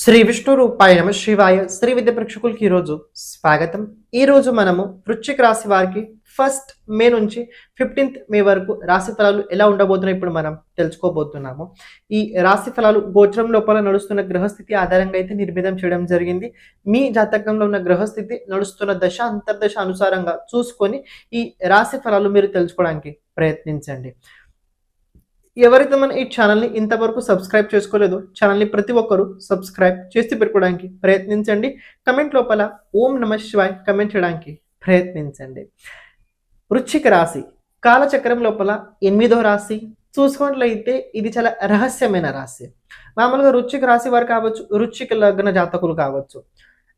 శ్రీ విష్ణు రూపాయ నమ శివాయ శ్రీ విద్య ప్రేక్షకులకి ఈరోజు స్వాగతం. ఈరోజు మనము వృశ్చిక రాశి వారికి 1st మే నుంచి 15th మే వరకు రాశి ఫలాలు ఎలా ఉండబోతున్నాయి ఇప్పుడు మనం తెలుసుకోబోతున్నాము. ఈ రాశి ఫలాలు గోచరం లోపల నడుస్తున్న గ్రహస్థితి ఆధారంగా అయితే నిర్మితం చేయడం జరిగింది. మీ జాతకంలో ఉన్న గ్రహస్థితి నడుస్తున్న దశ అంతర్దశ అనుసారంగా చూసుకొని ఈ రాశి ఫలాలు మీరు తెలుసుకోవడానికి ప్రయత్నించండి. ఎవరైతే మన ఈ ఛానల్ని ఇంతవరకు సబ్స్క్రైబ్ చేసుకోలేదో ఛానల్ని ప్రతి ఒక్కరూ సబ్స్క్రైబ్ చేసి పెట్టుకోవడానికి ప్రయత్నించండి. కమెంట్ లోపల ఓం నమ శివాయ్ కమెంట్ చేయడానికి ప్రయత్నించండి. వృశ్చిక రాశి కాలచక్రం లోపల 8వ రాశి. చూసుకున్నట్లయితే ఇది చాలా రహస్యమైన రాశి. మామూలుగా వృశ్చిక రాశి వారు కావచ్చు, వృశ్చిక లగ్న జాతకులు కావచ్చు,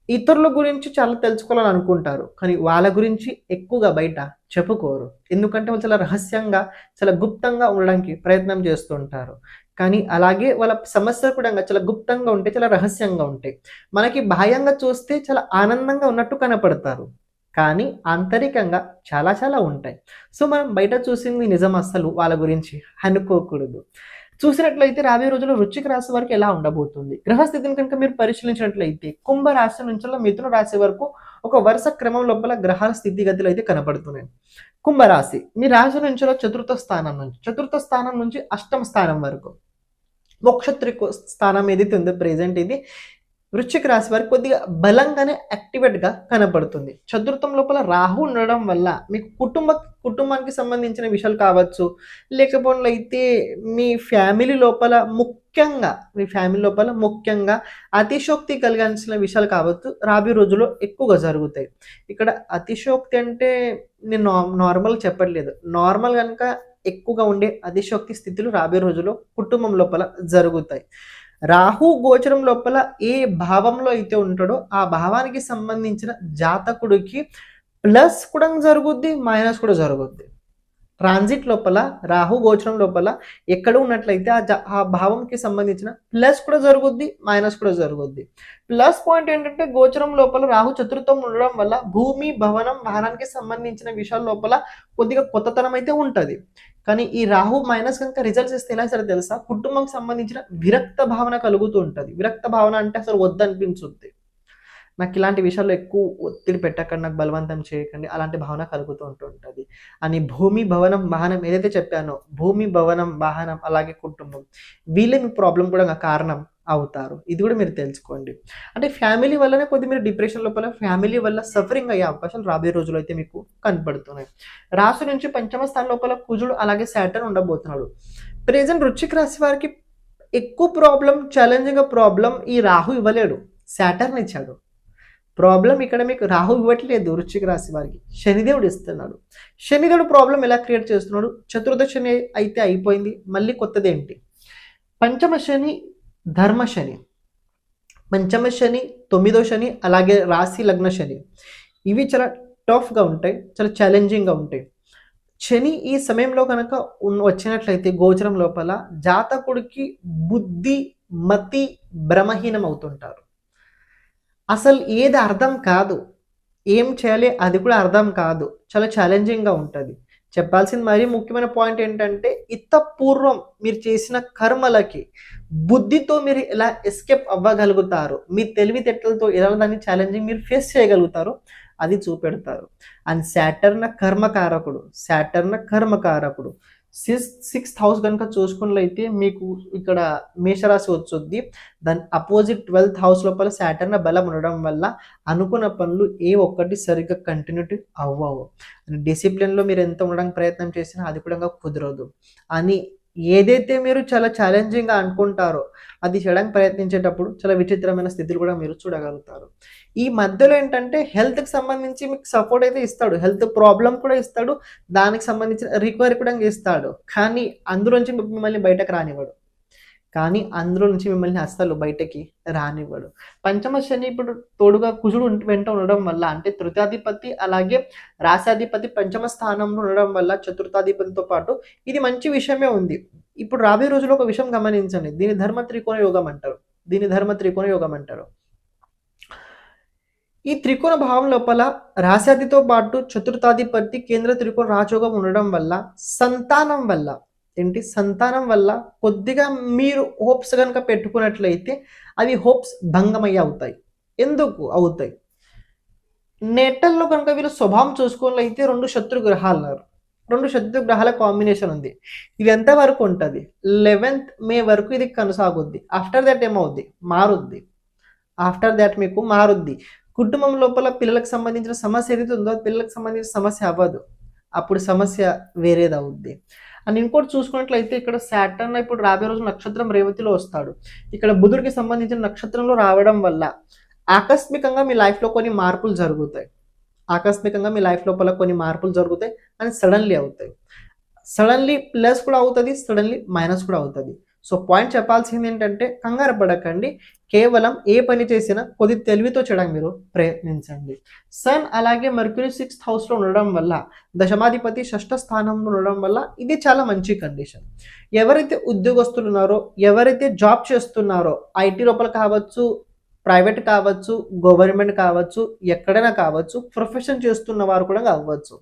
ఇతరుల గురించి చాలా తెలుసుకోవాలని అనుకుంటారు, కానీ వాళ్ళ గురించి ఎక్కువగా బయట చెప్పుకోరు. ఎందుకంటే వాళ్ళు చాలా రహస్యంగా, చాలా గుప్తంగా ఉండడానికి ప్రయత్నం చేస్తుంటారు. కానీ అలాగే వాళ్ళ సమస్యలు కూడా చాలా గుప్తంగా ఉంటాయి, చాలా రహస్యంగా ఉంటాయి. మనకి బాహ్యంగా చూస్తే చాలా ఆనందంగా ఉన్నట్టు కనపడతారు, కానీ ఆంతరికంగా చాలా చాలా ఉంటాయి. సో మనం బయట చూసింది నిజం అస్సలు వాళ్ళ గురించి అనుకోకూడదు. చూసినట్లయితే రాబోయే రోజుల్లో వృశ్చిక రాశి వారికి ఎలా ఉండబోతుంది, గ్రహస్థితిని కనుక మీరు పరిశీలించినట్లయితే కుంభ రాశి నుంచి మిథున రాశి వరకు ఒక వరుస క్రమం లోపల గ్రహాల స్థితిగతులు అయితే కనపడుతున్నాయి. కుంభరాశి మీ రాశి నుంచి చతుర్థ స్థానం నుంచి అష్టమ స్థానం వరకు మోక్షత్రిక స్థానం ఏదైతే ఉందో ప్రెజెంట్ ఇది వృశ్చిక రాశి వారికి కొద్దిగా బలంగానే యాక్టివేట్గా కనపడుతుంది. చతుర్థం లోపల రాహు ఉండడం వల్ల మీకు కుటుంబానికి సంబంధించిన విషయాలు కావచ్చు, లేకపోతే మీ ఫ్యామిలీ లోపల ముఖ్యంగా అతిశోక్తి కలిగాల్సిన విషయాలు కావచ్చు రాబోయే రోజుల్లో ఎక్కువగా జరుగుతాయి. ఇక్కడ అతిశోక్తి అంటే నేను నార్మల్ చెప్పట్లేదు, నార్మల్ కనుక ఎక్కువగా ఉండే అతిశోక్తి స్థితులు రాబోయే రోజుల్లో కుటుంబం లోపల జరుగుతాయి. రాహు గోచరం లోపల ఏ భావంలో అయితే ఉంటాడో ఆ భావానికి సంబంధించిన జాతకుడికి ప్లస్ కూడా జరుగుద్ది, మైనస్ కూడా జరుగుద్ది. ట్రాన్సిట్ లోపల రాహు గోచరం లోపల ఎక్కడ ఉన్నట్లయితే ఆ భావంకి సంబంధించిన ప్లస్ కూడా జరుగుద్ది, మైనస్ కూడా జరుగుద్ది. ప్లస్ పాయింట్ ఏంటంటే గోచరం లోపల రాహు చతుర్థం ఉండడం వల్ల భూమి భవనం వాహనానికి సంబంధించిన విషయాల లోపల కొద్దిగా కొత్తతనం అయితే ఉంటుంది. కానీ ఈ రాహు మైనస్ కనుక రిజల్ట్స్ ఇస్తే ఎలా సరే తెలుసా, కుటుంబంకి సంబంధించిన విరక్త భావన కలుగుతూ ఉంటుంది. విరక్త భావన అంటే అసలు వద్దనిపించుద్ది, నాకు ఇలాంటి విషయాల్లో ఎక్కువ ఒత్తిడి పెట్టకండి, నాకు బలవంతం చేయకండి, అలాంటి భావన కలుగుతూ ఉంటుంది. అని భూమి భవనం వాహనం ఏదైతే చెప్పానో, భూమి భవనం వాహనం అలాగే కుటుంబం వీళ్ళే మీ ప్రాబ్లం కూడా కారణం అవుతారు. ఇది కూడా మీరు తెలుసుకోండి. అంటే ఫ్యామిలీ వల్లనే కొద్దిగా మీరు డిప్రెషన్ లోపల ఫ్యామిలీ వల్ల సఫరింగ్ అయ్యే అవకాశాలు రాబోయే రోజులు అయితే మీకు కనపడుతున్నాయి. రాశి నుంచి పంచమ స్థానం లోపల కుజుడు అలాగే సాటర్న్ ఉండబోతున్నాడు. ప్రెజెంట్ వృశ్చిక రాశి వారికి ఎక్కువ ప్రాబ్లం, ఛాలెంజింగ్ ప్రాబ్లం ఈ రాహు ఇవ్వలేడు, సాటర్న్ ఇచ్చాడు. ప్రాబ్లం ఇక్కడ మీకు రాహు ఇవ్వట్లేదు, వృశ్చిక రాశి వారికి శనిదేవుడు ఇస్తున్నాడు. శనిదేవుడు ప్రాబ్లం ఎలా క్రియేట్ చేస్తున్నాడు, చతుర్థ శని అయితే అయిపోయింది, మళ్ళీ కొత్తది ఏంటి, పంచమ శని ధర్మ శని, పంచమ శని 9వ శని అలాగే రాశి లగ్న శని ఇవి చాలా టఫ్గా ఉంటాయి, చాలా ఛాలెంజింగ్గా ఉంటాయి. శని ఈ సమయంలో కనుక వచ్చినట్లయితే గోచరం లోపల జాతకుడికి బుద్ధి మతి భ్రమహీనం అవుతుంటారు. అసలు ఏది అర్థం కాదు, ఏం చేయాలి అది కూడా అర్థం కాదు, చాలా ఛాలెంజింగ్గా ఉంటుంది. చెప్పాల్సిన మరీ ముఖ్యమైన పాయింట్ ఏంటంటే ఇంత పూర్వం మీరు చేసిన కర్మలకి బుద్ధితో మీరు ఎలా ఎస్కేప్ అవ్వగలుగుతారు, మీ తెలివితేటలతో ఎలా దాన్ని ఛాలెంజింగ్ మీరు ఫేస్ చేయగలుగుతారో అది చూపెడతారు. అండ్ సాటర్న్ కర్మకారకుడు 6th హౌస్ కనుక చూసుకున్నట్లయితే మీకు ఇక్కడ మేషరాశి వచ్చుద్ది. దాని అపోజిట్ 12th హౌస్ లోపల సాటర్న్ బలం ఉండడం వల్ల అనుకున్న పనులు ఏ ఒక్కటి సరిగ్గా కంటిన్యూటీ అవ్వవు. డిసిప్లిన్లో మీరు ఎంత ఉండడానికి ప్రయత్నం చేసినా అది కూడా కుదరదు. అని ఏదైతే మీరు చాలా ఛాలెంజింగ్గా అనుకుంటారో అది చేయడానికి ప్రయత్నించేటప్పుడు చాలా విచిత్రమైన స్థితులు కూడా మీరు చూడగలుగుతారు. ఈ మధ్యలో ఏంటంటే హెల్త్కి సంబంధించి మీకు సపోర్ట్ అయితే ఇస్తాడు, హెల్త్ ప్రాబ్లం కూడా ఇస్తాడు, దానికి సంబంధించిన రికవరీ కూడా ఇస్తాడు, కానీ అందులోంచి మిమ్మల్ని బయటకు రానివ్వడు. అస్సలు బయటకి రానివ్వడు. పంచమ శని ఇప్పుడు తోడుగా కుజుడు వెంట ఉండడం వల్ల, అంటే తృతీయాధిపతి అలాగే రాశాధిపతి పంచమ స్థానంలో ఉండడం వల్ల చతుర్థాధిపతితో పాటు ఇది మంచి విషయమే ఉంది. ఇప్పుడు రాబోయే రోజుల్లో ఒక విషయం గమనించండి, దీని ధర్మ త్రికోణ యోగం అంటారు. ఈ త్రికోణ భావం లోపల రాశాధితో పాటు చతుర్థాధిపతి కేంద్ర త్రికోణ రాజయోగం ఉండడం వల్ల సంతానం వల్ల ఏంటి సంతానం వల్ల కొద్దిగా మీరు హోప్స్ కనుక పెట్టుకున్నట్లయితే అవి హోప్స్ భంగమయ్యి అవుతాయి. ఎందుకు అవుతాయి? నేటల్లో కనుక వీళ్ళు స్వభావం చూసుకున్నట్లయితే 2 శత్రు గ్రహాలున్నారు. 2 శత్రు గ్రహాల కాంబినేషన్ ఉంది. ఇది ఎంత వరకు ఉంటది? 11th మే వరకు ఇది కొనసాగుద్ది. ఆఫ్టర్ దట్ ఏమవుద్ది? మారుద్ది. ఆఫ్టర్ దాట్ మీకు మారుద్ది. కుటుంబం లోపల పిల్లలకు సంబంధించిన సమస్య ఏదైతే ఉందో పిల్లలకు సంబంధించిన సమస్య అవ్వదు. అప్పుడు సమస్య వేరేదవుద్ది. అండ్ ఇంకోటి చూసుకున్నట్లయితే ఇక్కడ సాటర్న్ ఇప్పుడు రాబోయే రోజు నక్షత్రం రేవతిలో వస్తాడు. ఇక్కడ బుధుడికి సంబంధించిన నక్షత్రంలో రావడం వల్ల ఆకస్మికంగా మీ లైఫ్లో కొన్ని మార్పులు జరుగుతాయి. ఆకస్మికంగా మీ లైఫ్ లోపల కొన్ని మార్పులు జరుగుతాయి అండ్ సడన్లీ అవుతాయి. సడన్లీ ప్లస్ కూడా అవుతుంది, సడన్లీ మైనస్ కూడా అవుతుంది. సో పాయింట్ చెప్పాల్సింది ఏంటంటే కంగారు పడకండి. కేవలం ఏ పని చేసినా కొద్ది తెలివితో చేయడానికి మీరు ప్రయత్నించండి. సన్ అలాగే మర్క్యూరీ 6th హౌస్లో ఉండడం వల్ల, దశమాధిపతి 6వ స్థానంలో ఉండడం వల్ల ఇది చాలా మంచి కండిషన్. ఎవరైతే ఉద్యోగస్తులు ఉన్నారో, ఎవరైతే జాబ్ చేస్తున్నారో, ఐటీ లోపల కావచ్చు, ప్రైవేట్ కావచ్చు, గవర్నమెంట్ కావచ్చు, ఎక్కడైనా కావచ్చు, ప్రొఫెషన్ చేస్తున్న వారు కూడా కావచ్చు,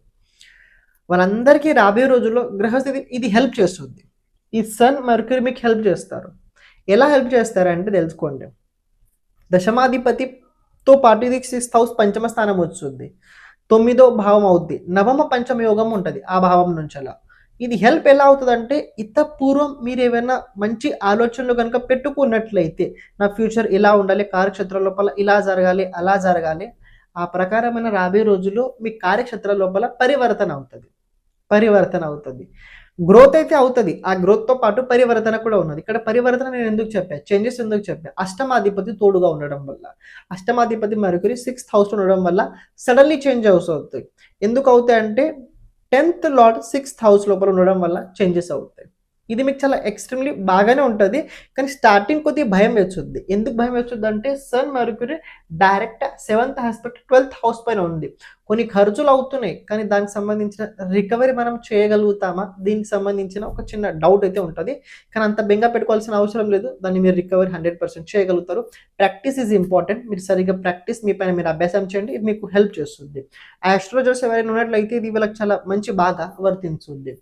వాళ్ళందరికీ రాబోయే రోజుల్లో గ్రహస్థితి ఇది హెల్ప్ చేస్తుంది. ఈ సన్ మర్క్యూరీ మీకు హెల్ప్ చేస్తారు. ఎలా హెల్ప్ చేస్తారంటే తెలుసుకోండి. దశమాధిపతితో పాటు ఇది 6th హౌస్ పంచమ స్థానం వస్తుంది. 9వ భావం అవుద్ది. నవమ పంచమ యోగం ఉంటుంది ఆ భావం నుంచి. అలా ఇది హెల్ప్ ఎలా అవుతుందంటే ఇంత పూర్వం మీరు ఏమైనా మంచి ఆలోచనలు కనుక పెట్టుకున్నట్లయితే నా ఫ్యూచర్ ఇలా ఉండాలి, కార్యక్షేత్రం లోపల ఇలా జరగాలి, అలా జరగాలి, ఆ ప్రకారమైన రాబోయే రోజుల్లో మీ కార్యక్షేత్రం లోపల పరివర్తన అవుతుంది. గ్రోత్ అయితే అవుతుంది. ఆ గ్రోత్తో పాటు పరివర్తన కూడా ఉన్నది. ఇక్కడ పరివర్తన నేను ఎందుకు చెప్పాను, చేంజెస్ ఎందుకు చెప్పాను, అష్టమాధిపతి తోడుగా ఉండడం వల్ల, అష్టమాధిపతి మరొకరి 6th హౌస్ ఉండడం వల్ల సడన్లీ చేంజ్ అవుతాయి. ఎందుకు అవుతాయి అంటే 10th లార్డ్ 6th హౌస్ లోపల ఉండడం వల్ల చేంజెస్ అవుతాయి. ఇది మీకు చాలా ఎక్స్ట్రీమ్లీ బాగానే ఉంటుంది. కానీ స్టార్టింగ్ కొద్దిగా భయం వచ్చుద్ది. ఎందుకు భయం వచ్చుద్ది అంటే sun Mercury direct 7th aspect 12th house పైన ఉంది. కొన్ని ఖర్చులు అవుతున్నాయి, కానీ దానికి సంబంధించిన రికవరీ మనం చేయగలుగుతామా, దీనికి సంబంధించిన ఒక చిన్న డౌట్ అయితే ఉంటుంది. కానీ అంత బెంగ పెట్టుకోవాల్సిన అవసరం లేదు. దాన్ని మీరు రికవరీ 100% చేయగలుగుతారు. Practice is important. మీరు సరిగ్గా ప్రాక్టీస్ మీ పైన మీరు అభ్యాసం చేయండి. ఇది మీకు హెల్ప్ చేస్తుంది. ఆస్ట్రాలజర్స్ ఎవరైనా ఉన్నట్లయితే ఇది వీళ్ళకి చాలా మంచి బాగా వర్తించుద్ది.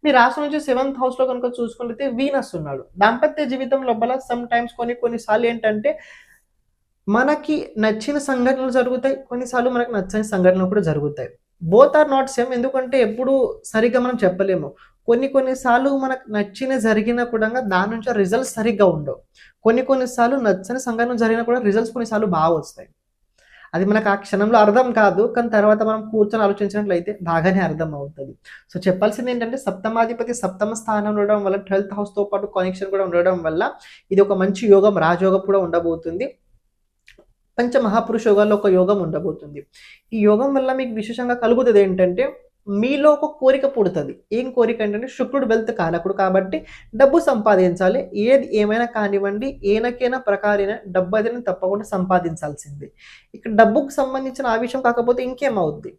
మీ రాశి నుంచి 7th హౌస్లో కనుక చూసుకుంటే వీనస్ ఉన్నాడు. దాంపత్య జీవితం లోపల సమ్ టైమ్స్ కొన్నిసార్లు ఏంటంటే మనకి నచ్చిన సంఘటనలు జరుగుతాయి, కొన్నిసార్లు మనకు నచ్చని సంఘటనలు కూడా జరుగుతాయి. Both are not same. ఎందుకంటే ఎప్పుడు సరిగ్గా మనం చెప్పలేము. కొన్నిసార్లు మనకు నచ్చిన జరిగినా కూడా దాని నుంచి రిజల్ట్స్ సరిగ్గా ఉండవు. కొన్నిసార్లు నచ్చని సంఘటనలు జరిగినా కూడా రిజల్ట్స్ కొన్నిసార్లు బాగా వస్తాయి. అది మనకు ఆ క్షణంలో అర్థం కాదు, కానీ తర్వాత మనం కూర్చొని ఆలోచించినట్లయితే బాగానే అర్థం అవుతుంది. సో చెప్పాల్సింది ఏంటంటే సప్తమాధిపతి 7వ స్థానం ఉండడం వల్ల 12th హౌస్తో పాటు కనెక్షన్ కూడా ఉండడం వల్ల ఇది ఒక మంచి యోగం, రాజయోగం కూడా ఉండబోతుంది. పంచమహాపురుష యోగాల్లో ఒక యోగం ఉండబోతుంది. ఈ యోగం వల్ల మీకు విశేషంగా కలుగుతుంది ఏంటంటే మీలో ఒక కోరిక పుడుతుంది. ఏం కోరిక అంటే శుక్రుడు వెల్త్ కారకుడు కాబట్టి డబ్బు సంపాదించాలి. ఏది ఏమైనా కానివ్వండి, ఏనకైనా ప్రకారైన డబ్బు అయితే తప్పకుండా సంపాదించాల్సింది. ఇక్కడ డబ్బుకు సంబంధించిన ఆ విషయం కాకపోతే ఇంకేమవుద్ది,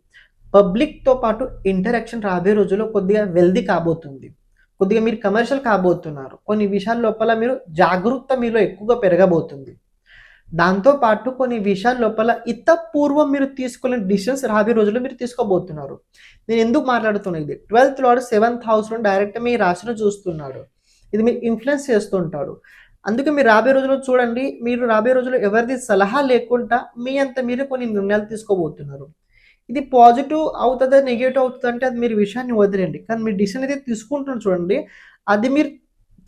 పబ్లిక్తో పాటు ఇంటరాక్షన్ రాబోయే రోజుల్లో కొద్దిగా వెల్దీ కాబోతుంది. కొద్దిగా మీరు కమర్షియల్ కాబోతున్నారు. కొన్ని విషయాల లోపల మీరు జాగరూకత మీలో ఎక్కువగా పెరగబోతుంది. దాంతోపాటు కొన్ని విషయాల లోపల పూర్వం మీరు తీసుకునే డిసిషన్స్ రాబోయే రోజుల్లో మీరు తీసుకోబోతున్నారు. నేను ఎందుకు మాట్లాడుతున్నా, ఇది 12th లార్డ్ 7th హౌస్లో డైరెక్ట్ మీ రాశిని చూస్తున్నాడు. ఇది మీరు ఇన్ఫ్లుయెన్స్ చేస్తుంటాడు. అందుకే మీరు రాబోయే రోజుల్లో చూడండి, మీరు రాబోయే రోజుల్లో ఎవరిది సలహా లేకుండా మీ అంత మీరు కొన్ని నిర్ణయాలు తీసుకోబోతున్నారు. ఇది పాజిటివ్ అవుతుందా నెగిటివ్ అవుతుందా అంటే అది మీరు విషయాన్ని వదిలేండి. కానీ మీరు డిసిషన్ అయితే తీసుకుంటున్నారు చూడండి, అది మీరు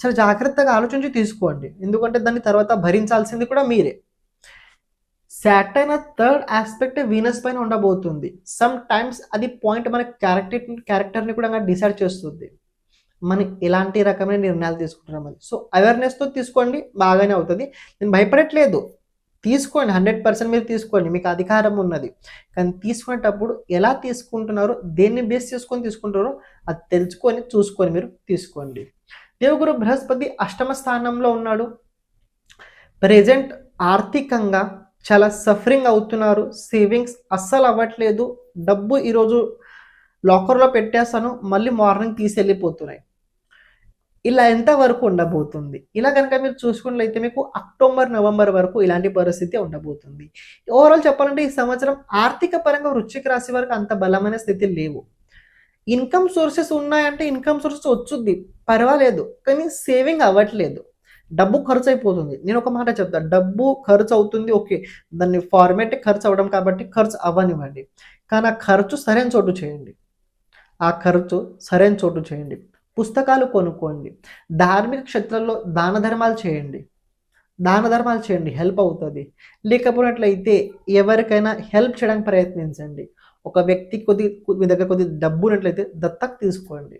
చాలా జాగ్రత్తగా ఆలోచించి తీసుకోండి. ఎందుకంటే దాన్ని తర్వాత భరించాల్సింది కూడా మీరే. సాటర్న్ 3rd ఆస్పెక్ట్ వీనస్ పైన ఉండబోతుంది. సమ్ టైమ్స్ అది పాయింట్ మన క్యారెక్టర్ని కూడా డిసైడ్ చేస్తుంది. మనం ఎలాంటి రకమైన నిర్ణయాలు తీసుకుంటున్నామని. సో అవేర్నెస్తో తీసుకోండి, బాగానే అవుతుంది. నేను భయపడట్లేదు, తీసుకోండి, 100% మీరు తీసుకోండి, మీకు అధికారం ఉన్నది. కానీ తీసుకునేటప్పుడు ఎలా తీసుకుంటున్నారో, దేన్ని బేస్ చేసుకొని తీసుకుంటారో అది తెలుసుకొని చూసుకొని మీరు తీసుకోండి. దేవగురు బృహస్పతి 8వ స్థానంలో ఉన్నాడు. ప్రెజెంట్ ఆర్థికంగా చాలా సఫరింగ్ అవుతున్నారు. సేవింగ్స్ అస్సలు అవ్వట్లేదు. డబ్బు ఈరోజు లాకర్లో పెట్టేస్తాను, మళ్ళీ మార్నింగ్ తీసి వెళ్ళిపోతున్నాయి. ఇలా ఎంతవరకు ఉండబోతుంది? ఇలా కనుక మీరు చూసుకున్నట్లయితే మీకు అక్టోబర్, నవంబర్ వరకు ఇలాంటి పరిస్థితి ఉండబోతుంది. ఓవరాల్ చెప్పాలంటే ఈ సంవత్సరం ఆర్థిక పరంగా వృశ్చిక రాశి వరకు అంత బలమైన స్థితి లేవు. ఇన్కమ్ సోర్సెస్ ఉన్నాయంటే ఇన్కమ్ సోర్సెస్ వచ్చుద్ది, పర్వాలేదు, కానీ సేవింగ్ అవ్వట్లేదు, డబ్బు ఖర్చు అయిపోతుంది. నేను ఒక మాట చెప్తాను, డబ్బు ఖర్చు అవుతుంది, ఓకే, దాన్ని ఫార్మేట్ ఖర్చు అవ్వడం కాబట్టి ఖర్చు అవ్వనివ్వండి, కానీ ఆ ఖర్చు సరైన చోటు చేయండి. ఆ ఖర్చు సరైన చోటు చేయండి. పుస్తకాలు కొనుక్కోండి, ధార్మిక క్షేత్రాల్లో దాన ధర్మాలు చేయండి, దాన ధర్మాలు చేయండి, హెల్ప్ అవుతుంది. లేకపోయినట్లయితే ఎవరికైనా హెల్ప్ చేయడానికి ప్రయత్నించండి. ఒక వ్యక్తి మీ దగ్గర కొద్ది డబ్బు ఉన్నట్లయితే దత్తత తీసుకోండి.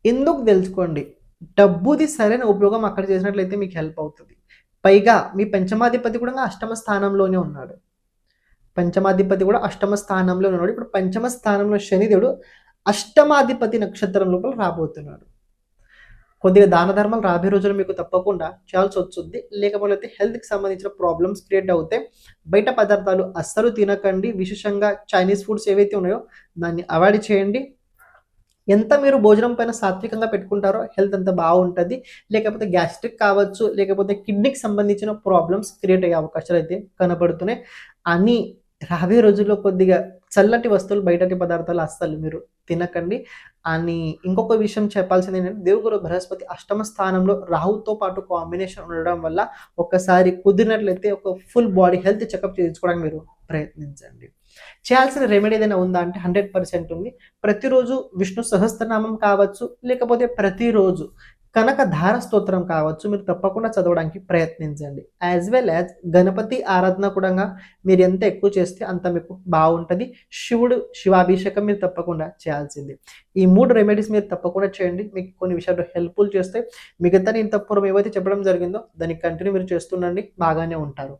ఎందుకు తెలుసుకోండి, డబ్బుది సరైన ఉపయోగం అక్కడ చేసినట్లయితే మీకు హెల్ప్ అవుతుంది. పైగా మీ పంచమాధిపతి కూడా అష్టమ స్థానంలోనే ఉన్నాడు. పంచమాధిపతి కూడా అష్టమ స్థానంలో ఉన్నాడు. ఇప్పుడు పంచమ స్థానంలో శనిదేవుడు అష్టమాధిపతి నక్షత్రం లోపల రాబోతున్నాడు. కొద్దిగా దాన ధర్మాలు రాబోయే రోజులు మీకు తప్పకుండా చేయాల్సి వస్తుంది. లేకపోతే హెల్త్కి సంబంధించిన ప్రాబ్లమ్స్ క్రియేట్ అవుతాయి. బయట పదార్థాలు అస్సలు తినకండి. విశేషంగా చైనీస్ ఫుడ్స్ ఏవైతే ఉన్నాయో దాన్ని అవాయిడ్ చేయండి. ఎంత మీరు భోజనం పైన సాత్వికంగా పెట్టుకుంటారో హెల్త్ అంత బాగుంటుంది. లేకపోతే గ్యాస్ట్రిక్ కావచ్చు, లేకపోతే కిడ్నీకి సంబంధించిన ప్రాబ్లమ్స్ క్రియేట్ అయ్యే అవకాశాలు అయితే కనబడుతున్నాయి. అని రాబోయే రోజుల్లో కొద్దిగా చల్లటి వస్తువులు, బయటటి పదార్థాలు అస్సలు మీరు తినకండి. అని ఇంకొక విషయం చెప్పాల్సింది ఏంటంటే, దేవుగురు బృహస్పతి అష్టమ స్థానంలో రాహుతో పాటు కాంబినేషన్ ఉండడం వల్ల ఒక్కసారి కుదిరినట్లయితే ఒక ఫుల్ బాడీ హెల్త్ చెకప్ చేయించుకోవడానికి మీరు ప్రయత్నించండి. చేయాల్సిన రెమెడీ ఏదైనా ఉందా అంటే 100% ఉంది. ప్రతిరోజు విష్ణు సహస్రనామం కావచ్చు, లేకపోతే ప్రతిరోజు కనకధార స్తోత్రం కావచ్చు, మీరు తప్పకుండా చదవడానికి ప్రయత్నించండి. యాజ్ వెల్ యాజ్ గణపతి ఆరాధన కూడా మీరు ఎంత ఎక్కువ చేస్తే అంత మీకు బాగుంటుంది. శివాభిషేకం మీరు తప్పకుండా చేయాల్సింది. ఈ 3 రెమెడీస్ మీరు తప్పకుండా చేయండి. మీకు కొన్ని విషయాలు హెల్ప్ఫుల్ చేస్తే మిగతా నేను తప్పడం ఏవైతే చెప్పడం జరిగిందో దాన్ని కంటిన్యూ మీరు చేస్తుండండి, బాగానే ఉంటారు.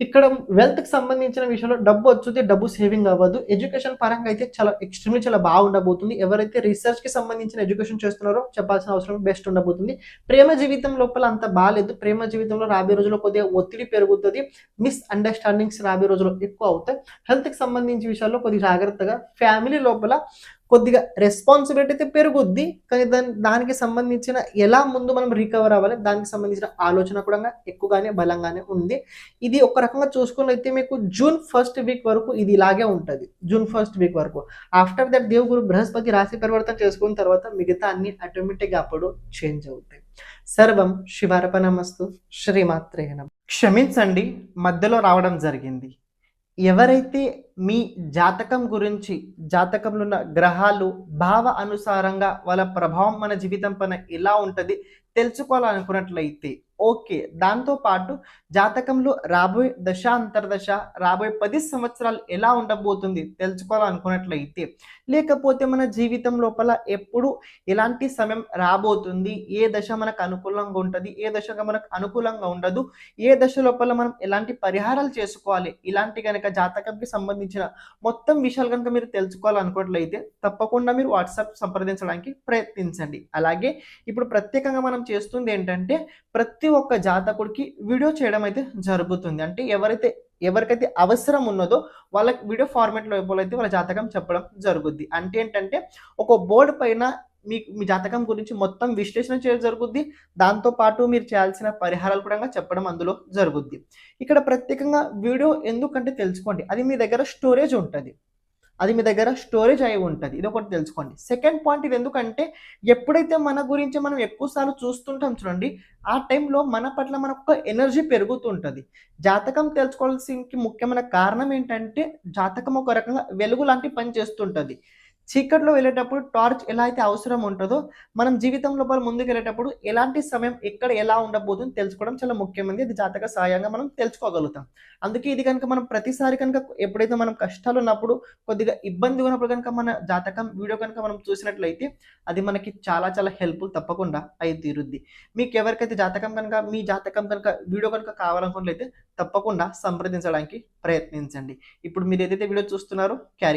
ఇక్కడ వెల్త్‌కి సంబంధించిన విషయంలో డబ్బు వచ్చుద్ది, డబ్బు సేవింగ్ అవ్వదు. ఎడ్యుకేషన్ పరంగా అయితే చాలా ఎక్స్‌ట్రీమ్‌లీ చాలా బాగుండబోతుంది. ఎవరైతే రీసెర్చ్‌కి సంబంధించిన ఎడ్యుకేషన్ చేస్తున్నారో చెప్పాల్సిన అవసరం బెస్ట్ ఉండబోతుంది. ప్రేమ జీవితం లోపల అంత బాలేదు. ప్రేమ జీవితంలో రాబోయే రోజుల్లో కొద్దిగా ఒత్తిడి పెరుగుతది. మిస్‌అండర్‌స్టాండింగ్స్ రాబోయే రోజుల్లో ఎక్కువ అవుతాయి. హెల్త్‌కి సంబంధించిన విషయాల్లో కొద్దిగా జాగ్రత్తగా, ఫ్యామిలీ లోపల కొద్దిగా రెస్పాన్సిబిలిటీ అయితే పెరుగుద్ది. కానీ దానికి సంబంధించిన ఎలా ముందు మనం రికవర్ అవ్వాలి, దానికి సంబంధించిన ఆలోచన కూడా ఎక్కువగానే బలంగానే ఉంది. ఇది ఒక రకంగా చూసుకున్నట్లయితే మీకు జూన్ 1st వీక్ వరకు ఇది ఇలాగే ఉంటుంది. జూన్ 1st వీక్ వరకు. ఆఫ్టర్ దట్ దేవుగురు బృహస్పతి రాశి పరివర్తన చేసుకున్న తర్వాత మిగతా అన్ని ఆటోమేటిక్గా అప్పుడు చేంజ్ అవుతాయి. సర్వం శివార్పణమస్తు. శ్రీమాత్రే నమః. క్షమించండి, మధ్యలో రావడం జరిగింది. ఎవరైతే మీ జాతకం గురించి, జాతకంలో ఉన్న గ్రహాలు భావ అనుసారంగా వాళ్ళ ప్రభావం మన జీవితం పైన ఎలా ఉంటుంది తెలుసుకోవాలనుకున్నట్లయితే ఓకే, దాంతో పాటు జాతకంలో రాబోయే దశ అంతర్దశ, రాబోయే 10 సంవత్సరాలు ఎలా ఉండబోతుంది తెలుసుకోవాలనుకున్నట్లయితే, లేకపోతే మన జీవితం లోపల ఎప్పుడు ఎలాంటి సమయం రాబోతుంది, ఏ దశ మనకు అనుకూలంగా ఉంటుంది, ఏ దశగా మనకు అనుకూలంగా ఉండదు, ఏ దశ లోపల మనం ఎలాంటి పరిహారాలు చేసుకోవాలి, ఇలాంటి కనుక జాతకంకి సంబంధించిన మొత్తం విషయాలు కనుక మీరు తెలుసుకోవాలనుకున్నట్లయితే తప్పకుండా మీరు వాట్సాప్ సంప్రదించడానికి ప్రయత్నించండి. అలాగే ఇప్పుడు ప్రత్యేకంగా మనం చేస్తుంది ఏంటంటే, ప్రతి ఒక్క జాతకుడికి వీడియో చేయడం అయితే జరుగుతుంది. అంటే ఎవరికైతే అవసరం ఉన్నదో వాళ్ళకి వీడియో ఫార్మాట్లో అయితే వాళ్ళ జాతకం చెప్పడం జరుగుద్ది. అంటే ఏంటంటే, ఒక బోర్డు పైన మీ జాతకం గురించి మొత్తం విశ్లేషణ చేయడం జరుగుద్ది. దాంతో పాటు మీరు చేయాల్సిన పరిహారాలు కూడా చెప్పడం అందులో జరుగుద్ది. ఇక్కడ ప్రత్యేకంగా వీడియో ఎందుకంటే తెలుసుకోండి, అది మీ దగ్గర స్టోరేజ్ ఉంటుంది, అది మీ దగ్గర స్టోరేజ్ అయి ఉంటుంది. ఇది ఒకటి తెలుసుకోండి. సెకండ్ పాయింట్, ఇది ఎందుకంటే ఎప్పుడైతే మన గురించి మనం ఎక్కువ సార్లు చూస్తుంటాం చూడండి, ఆ టైంలో మన పట్ల మనకు ఎనర్జీ పెరుగుతుంటుంది. జాతకం తెలుసుకోవాల్సిన ముఖ్యమైన కారణం ఏంటంటే, జాతకం ఒక రకంగా వెలుగు లాంటి పని చేస్తుంటుంది. చీకట్లో వెళ్ళేటప్పుడు టార్చ్ ఎలా అయితే అవసరం ఉంటుందో, మనం జీవితం లోపల ముందుకు వెళ్ళేటప్పుడు ఎలాంటి సమయం ఎక్కడ ఎలా ఉండబోతుందో తెలుసుకోవడం చాలా ముఖ్యమైనది. ఇది జాతక సహాయంగా మనం తెలుసుకోగలుగుతాం. అందుకే ఇది కనుక మనం ప్రతిసారి కనుక ఎప్పుడైతే మనం కష్టాలు ఉన్నప్పుడు, కొద్దిగా ఇబ్బంది ఉన్నప్పుడు కనుక మన జాతకం వీడియో కనుక మనం చూసినట్లయితే అది మనకి చాలా చాలా హెల్ప్ఫుల్ తప్పకుండా అయి తీరుద్ది. మీకు ఎవరికైతే జాతకం కనుక మీ జాతకం కనుక వీడియో కనుక కావాలనుకున్నట్లయితే తప్పకుండా సంప్రదించడానికి ప్రయత్నించండి. ఇప్పుడు మీరు ఏదైతే వీడియో చూస్తున్నారో క్యారీ